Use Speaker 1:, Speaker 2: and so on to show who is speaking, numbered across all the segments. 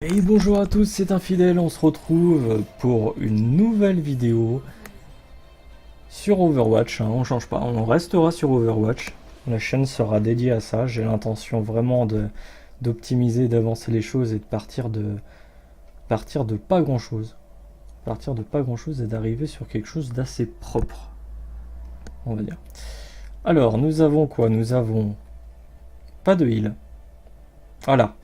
Speaker 1: Et bonjour à tous, c'est Infidèle, on se retrouve pour une nouvelle vidéo sur Overwatch, on change pas, on restera sur Overwatch, la chaîne sera dédiée à ça, j'ai l'intention vraiment d'optimiser, d'avancer les choses et de partir de pas grand chose, et d'arriver sur quelque chose d'assez propre, on va dire. Alors, nous avons quoi? Nous avons pas de heal. Voilà.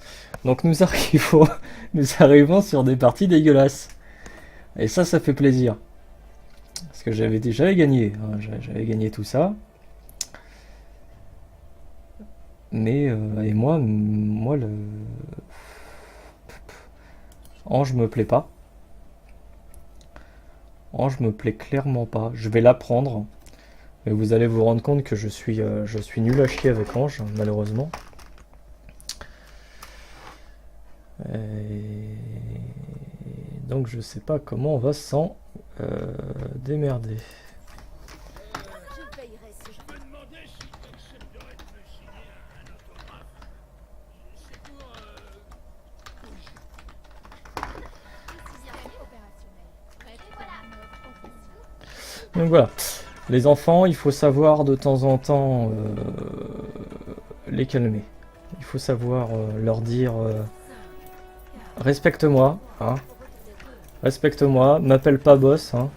Speaker 1: Donc nous arrivons sur des parties dégueulasses. Et ça fait plaisir. Parce que j'avais gagné. Hein, j'avais gagné tout ça. Mais, et moi, le Ange me plaît pas. Ange me plaît clairement pas. Je vais l'apprendre. Mais vous allez vous rendre compte que je suis nul à chier avec Ange, malheureusement. Et donc je sais pas comment on va s'en démerder. Donc voilà, les enfants, il faut savoir de temps en temps les calmer. Il faut savoir leur dire respecte-moi, hein. Respecte-moi, m'appelle pas boss, hein.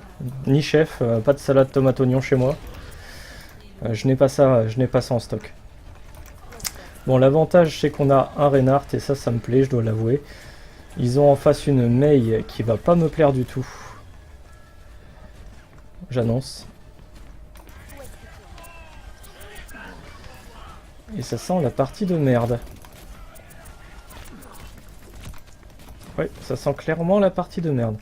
Speaker 1: Ni chef, pas de salade tomate oignon chez moi. Je n'ai pas ça en stock. Bon, l'avantage c'est qu'on a un Reinhardt et ça me plaît, je dois l'avouer. Ils ont en face une Mei qui va pas me plaire du tout. J'annonce. Et ça sent la partie de merde. Ouais, ça sent clairement la partie de merde.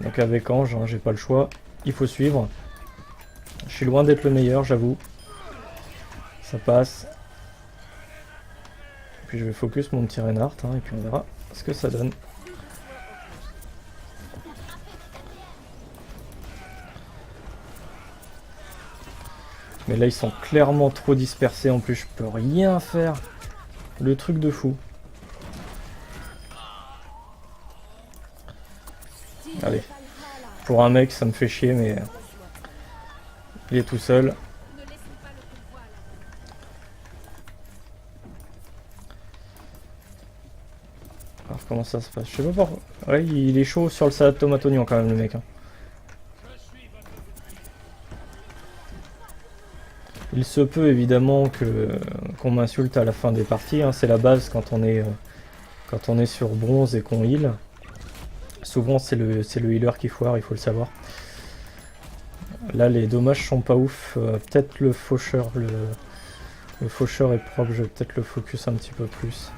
Speaker 1: Donc avec Ange, hein, j'ai pas le choix. Il faut suivre. Je suis loin d'être le meilleur, j'avoue. Ça passe. Puis je vais focus mon petit Reinhardt, hein, et puis on verra ce que ça donne. Mais là ils sont clairement trop dispersés, en plus je peux rien faire. Le truc de fou. Allez. Pour un mec ça me fait chier, mais il est tout seul. Alors comment ça se passe? Je sais pas pourquoi. Ouais, il est chaud sur le salade tomate oignon quand même, le mec, hein. Il se peut évidemment qu'on m'insulte à la fin des parties, hein. C'est la base quand on est sur bronze et qu'on heal. Souvent c'est le healer qui foire, il faut le savoir. Là les dommages sont pas ouf. Peut-être le faucheur, le faucheur est propre, je vais peut-être le focus un petit peu plus.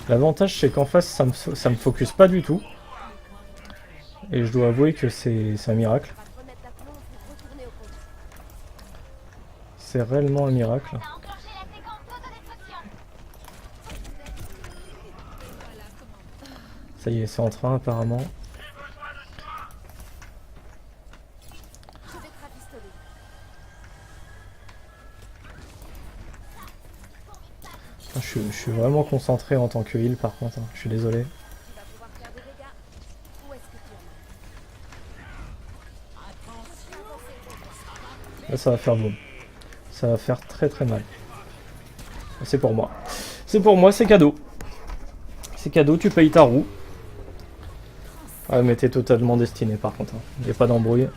Speaker 1: L'avantage c'est qu'en face ça me focus pas du tout. Et je dois avouer que c'est un miracle. C'est réellement un miracle. Ça y est, c'est en train apparemment. Je suis vraiment concentré en tant que heal par contre, hein. Je suis désolé. Là ça va faire boum. Ça va faire très très mal. C'est pour moi. C'est pour moi, c'est cadeau. C'est cadeau, tu payes ta roue. Ah mais t'es totalement destiné par contre, hein. Il n'y a pas d'embrouille.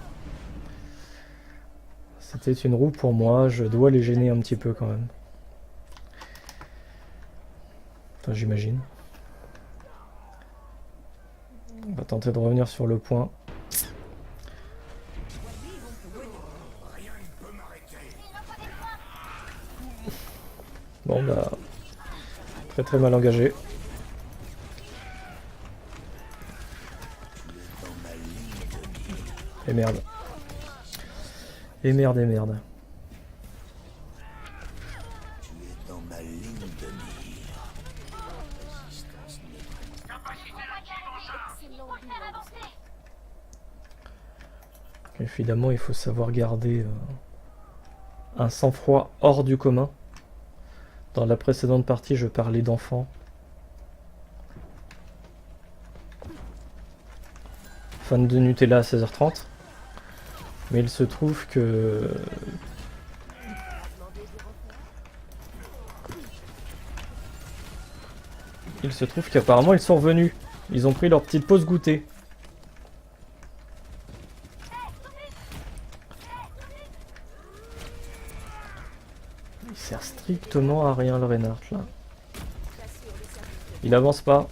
Speaker 1: C'était une roue pour moi, je dois les gêner un petit peu quand même. Enfin, j'imagine. On va tenter de revenir sur le point. Bon bah... Très très mal engagé. Et merde. Et merde, et merde.
Speaker 2: dans ma ligne de mire. Résistance
Speaker 1: Évidemment, il faut savoir garder un sang-froid hors du commun. Dans la précédente partie, je parlais d'enfants. Fan de Nutella à 16h30. Mais il se trouve que... Il se trouve qu'apparemment ils sont revenus. Ils ont pris leur petite pause goûter. Il sert strictement à rien le Reinhardt là. Il avance pas.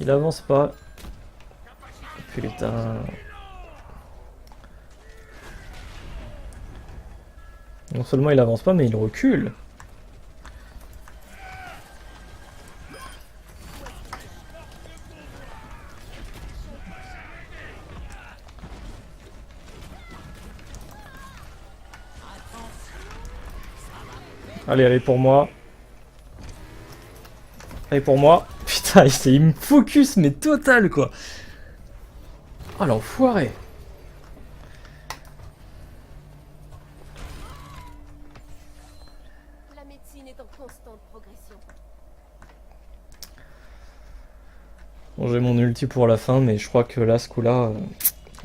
Speaker 1: Il avance pas. Putain. Non seulement il avance pas, mais il recule. Allez, allez pour moi. Allez pour moi. Putain, il me focus, mais total quoi. Oh l'enfoiré.
Speaker 3: La médecine est en constante progression.
Speaker 1: Bon, j'ai mon ulti pour la fin, mais je crois que là, ce coup-là,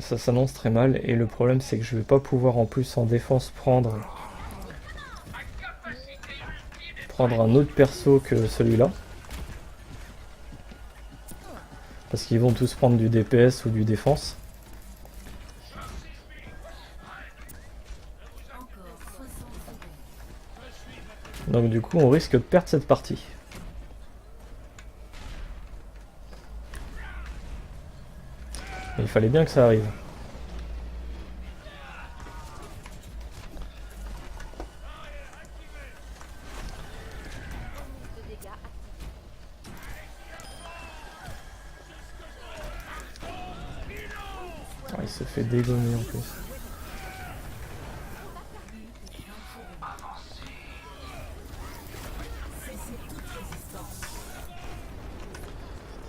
Speaker 1: ça s'annonce très mal. Et le problème, c'est que je vais pas pouvoir en plus en défense prendre un autre perso que celui-là. Parce qu'ils vont tous prendre du DPS ou du défense. Donc du coup, on risque de perdre cette partie. Mais il fallait bien que ça arrive. Ah, il se fait dégommer en plus.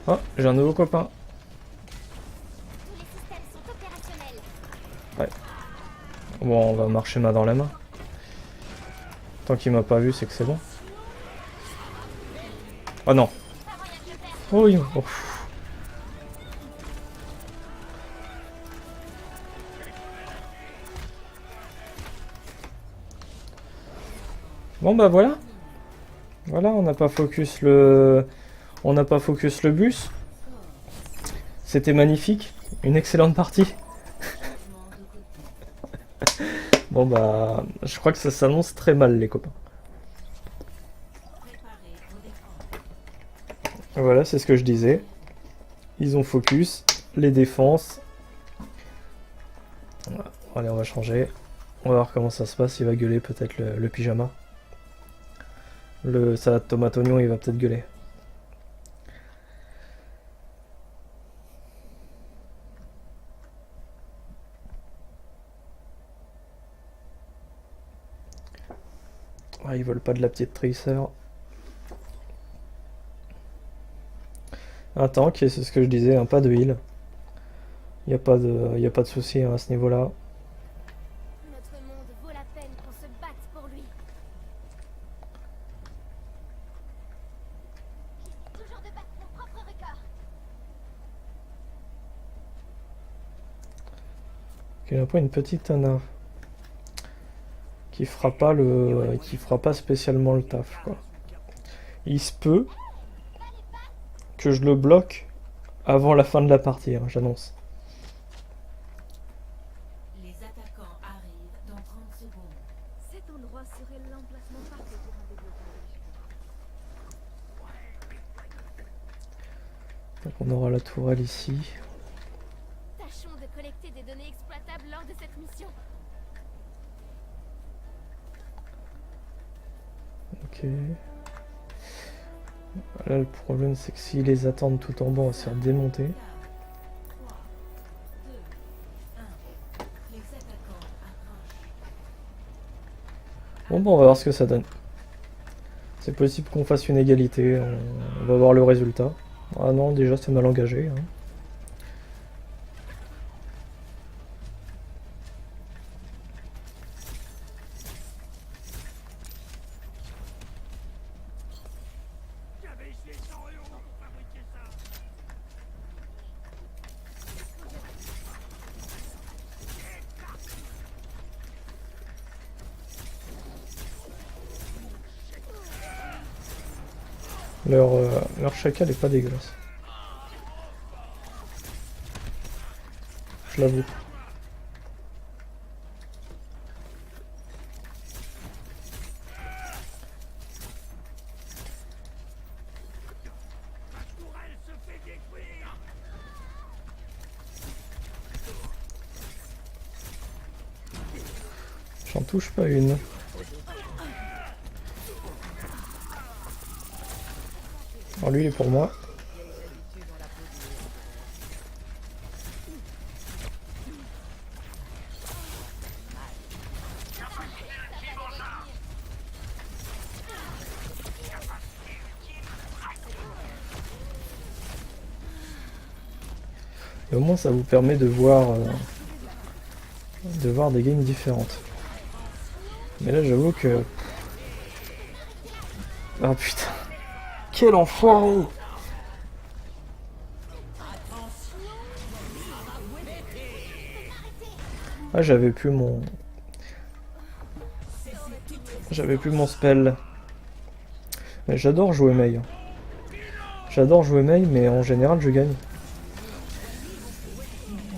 Speaker 1: Oh, j'ai un nouveau copain.
Speaker 3: Tous les systèmes sont opérationnels.
Speaker 1: Ouais. Bon, on va marcher main dans la main. Tant qu'il m'a pas vu, c'est que c'est bon. Oh non. Oh oui. Oh. Bon bah voilà. Voilà, on n'a pas focus le bus. C'était magnifique, une excellente partie. Bon bah, je crois que ça s'annonce très mal les copains. Voilà, c'est ce que je disais. Ils ont focus, les défenses. Voilà. Allez, on va changer. On va voir comment ça se passe. Il va gueuler peut-être le pyjama. Le salade tomate oignon, il va peut-être gueuler. Ah, ils veulent pas de la petite Tracer. Un tank, et c'est ce que je disais, pas de heal. Il n'y a pas de souci à ce niveau-là.
Speaker 3: Notre monde vaut la peine qu'on se batte pour lui. Toujours de battre mon propre record.
Speaker 1: Il a pris une petite Ana qui fera pas spécialement le taf quoi. Il se peut que je le bloque avant la fin de la partie, hein, j'annonce.
Speaker 4: Les attaquants arrivent dans 30 secondes.
Speaker 3: Cet endroit serait l'emplacement parfait pour un développement.
Speaker 1: Donc on aura la tourelle ici.
Speaker 3: Tâchons de collecter des données exploitables lors de cette mission.
Speaker 1: Ok. Là le problème c'est que s'ils les attendent tout en bas, on va se faire démonter.
Speaker 4: 3, 2, 1. Les attaquants
Speaker 1: Bon, on va voir ce que ça donne. C'est possible qu'on fasse une égalité, on va voir le résultat. Ah non, déjà c'est mal engagé. Hein. Leur chacal est pas dégueulasse. Je l'avoue. J'en touche pas une. Alors lui il est pour moi. Et au moins ça vous permet de voir des games différentes. Mais là j'avoue que... Ah putain. Quel enfoiré! Ah j'avais plus mon... J'avais plus mon spell. Mais j'adore jouer Mei. J'adore jouer Mei, mais en général je gagne.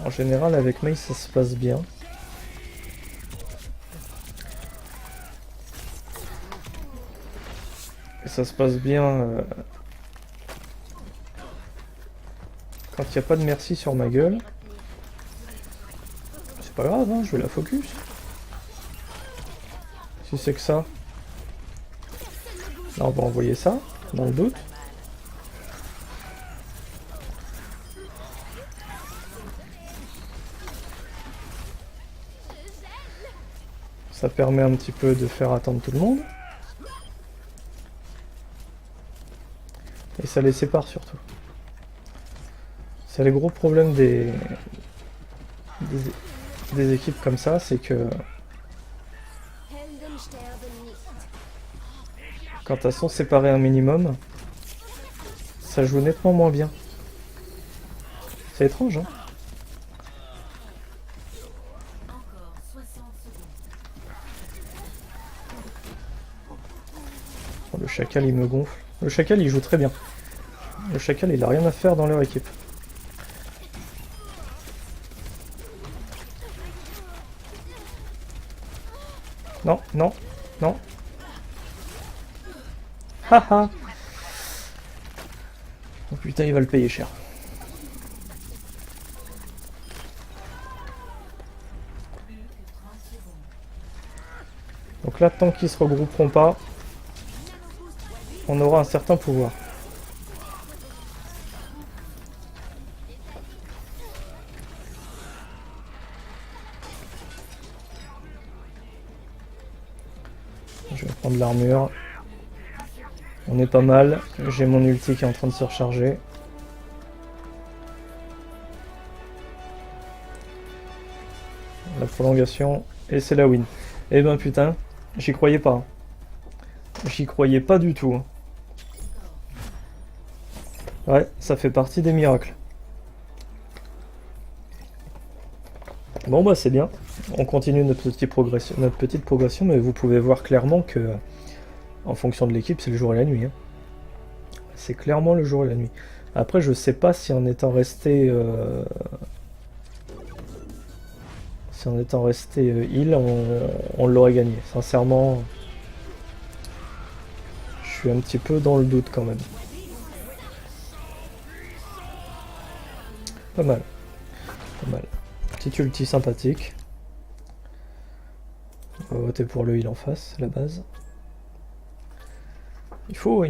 Speaker 1: En général avec Mei ça se passe bien. Et ça se passe bien quand il n'y a pas de merci sur ma gueule. C'est pas grave, hein, je vais la focus. Si c'est que ça. Là on va envoyer ça, dans le doute. Ça permet un petit peu de faire attendre tout le monde. Et ça les sépare surtout. C'est le gros problème des équipes comme ça, c'est que quand elles sont séparées un minimum, ça joue nettement moins bien. C'est étrange, hein?
Speaker 4: Encore 60 secondes.
Speaker 1: Oh, le chacal il me gonfle. Le chacal il joue très bien. Le chacal il a rien à faire dans leur équipe. Non, non, non. Haha. Oh putain, il va le payer cher. Donc là, tant qu'ils se regrouperont pas, on aura un certain pouvoir. Je vais prendre l'armure. On est pas mal. J'ai mon ulti qui est en train de se recharger. La prolongation. Et c'est la win. Eh ben putain, j'y croyais pas. J'y croyais pas du tout. Ouais, ça fait partie des miracles. Bon bah c'est bien. On continue notre petite progression, mais vous pouvez voir clairement que en fonction de l'équipe, c'est le jour et la nuit. Hein. C'est clairement le jour et la nuit. Après, je sais pas si en étant resté heal, on l'aurait gagné. Sincèrement, je suis un petit peu dans le doute quand même. Pas mal. Pas mal. Petit ulti sympathique. On va voter pour le heal en face, la base. Il faut.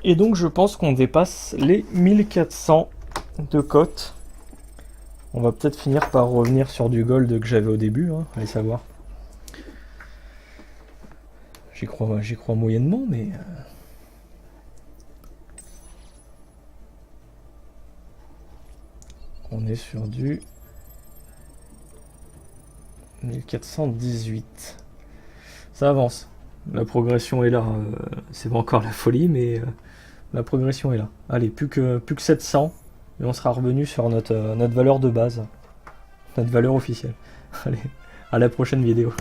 Speaker 1: Et donc je pense qu'on dépasse les 1400 de cote. On va peut-être finir par revenir sur du gold que j'avais au début, hein, allez savoir. J'y crois moyennement, mais... on est sur du 1418. Ça avance. La progression est là. C'est pas encore la folie, mais la progression est là. Allez, plus que 700. Et on sera revenu sur notre valeur de base. Notre valeur officielle. Allez, à la prochaine vidéo.